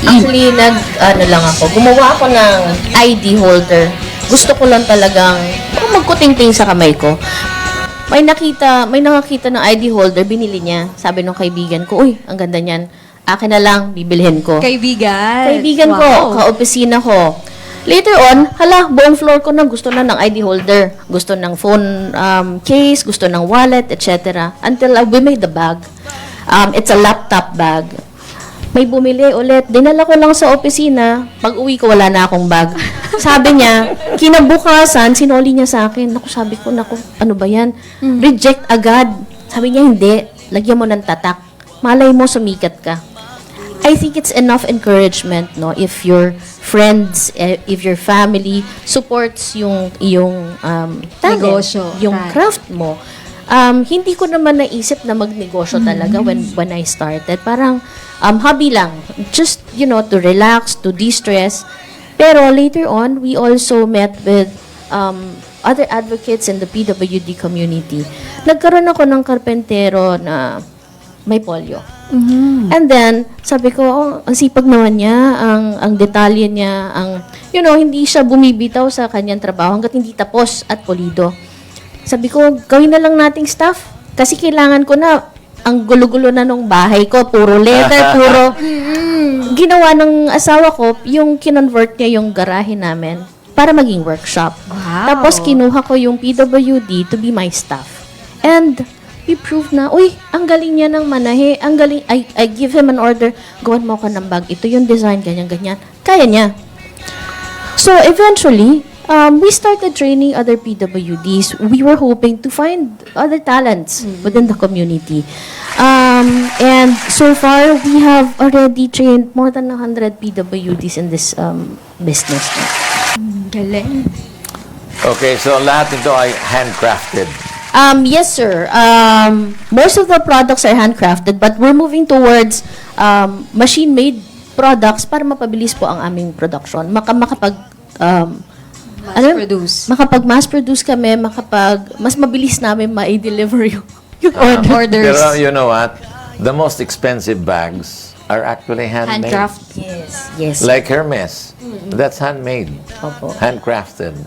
Actually, ano lang ako, gumawa ako ng ID holder. Gusto ko lang talagang magkuting-ting sa kamay ko. May nakakita ng ID holder, binili niya. Sabi nung kaibigan ko, uy, ang ganda niyan. Akin na lang, bibilhin ko. Kaibigan ko, kaopisina ko. Later on, buong floor ko na gusto na ng ID holder. Gusto ng phone case, gusto ng wallet, etc. Until we made the bag. It's a laptop bag. May bumili ulit. Dinala ko lang sa opisina. Pag uwi ko, wala na akong bag. Sabi niya, kinabukasan, sinoli niya sa akin. Sabi ko, ano ba yan? Reject agad. Sabi niya, hindi. Lagyan mo ng tatak. Malay mo, sumikat ka. I think it's enough encouragement, no? If your friends, if your family supports yung talent, negosyo, yung craft mo. Hindi ko naman naisip na magnegosyo talaga when I started. Parang hobby lang. Just, to relax, to de-stress. Pero later on, we also met with other advocates in the PWD community. Nagkaroon ako ng karpentero na may polio. And then, sabi ko, ang sipag naman niya, ang detalye niya, hindi siya bumibitaw sa kanyang trabaho hanggat hindi tapos at polido. Sabi ko, gawin na lang nating staff. Kasi kailangan ko na, ang gulo-gulo na nung bahay ko, puro leather, puro. Ginawa ng asawa ko, yung kinonvert niya yung garahe namin para maging workshop. Wow. Tapos kinuha ko yung PWD to be my staff. And we proved na, uy, ang galing niya ng manahe, ang galing, I give him an order, gawan mo ko ng bag, ito yung design, ganyan-ganyan. Kaya niya. So, eventually, we started training other PWDs. We were hoping to find other talents within the community. And so far, we have already trained more than 100 PWDs in this business. Galing. Okay, so lahat ito ay handcrafted. Yes, sir. Most of the products are handcrafted, but we're moving towards machine-made products para mapabilis po ang aming production. Makapag-mass produce kami, mas mabilis namin ma-deliver yung orders. Pero you know what? The most expensive bags are actually handmade. Handcraft. Yes. Like Hermes. That's handmade. Opo. Handcrafted.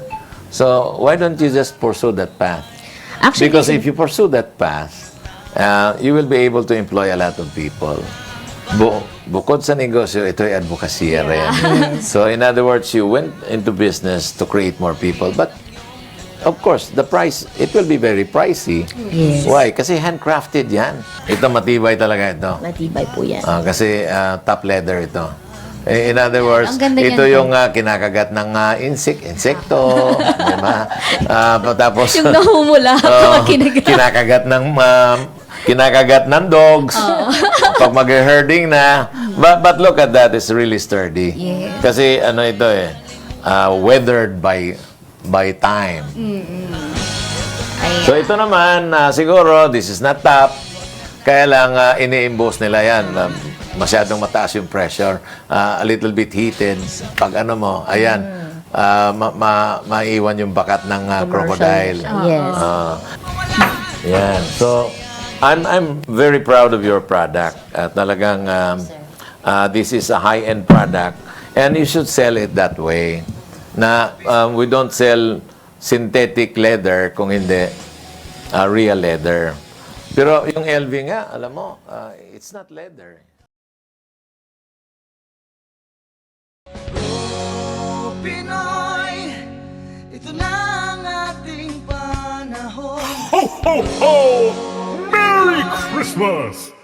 So, why don't you just pursue that path? Actually, Because if you pursue that path, you will be able to employ a lot of people. Bukod sa negosyo, ito ay advokasya rin. So, in other words, you went into business to create more people. But, of course, the price, it will be very pricey. Yes. Why? Kasi handcrafted yan. Ito, matibay talaga ito. matibay po yan. Kasi top leather ito. In other words, Ang ganda ito yan. yung kinakagat ng insekto, di ba? Tapos, Yung nahumula kapag kinagat. kinakagat ng dogs. Pag mag-herding na. But look at that, it's really sturdy. Yes. Kasi ito weathered by time. So ito naman, siguro, this is not top. Kaya lang, ini-emboss nila yan. Masyadong mataas yung pressure. A little bit heated. Pag ayan, maiwan yung bakat ng crocodile. Yes. Yan. So, I'm very proud of your product. Talagang, this is a high-end product. And you should sell it that way. Na we don't sell synthetic leather kung hindi real leather. Pero yung LV nga, alam mo, it's not leather. Pinoy, ito na ang ating panahon. Ho, ho, ho! Merry Christmas!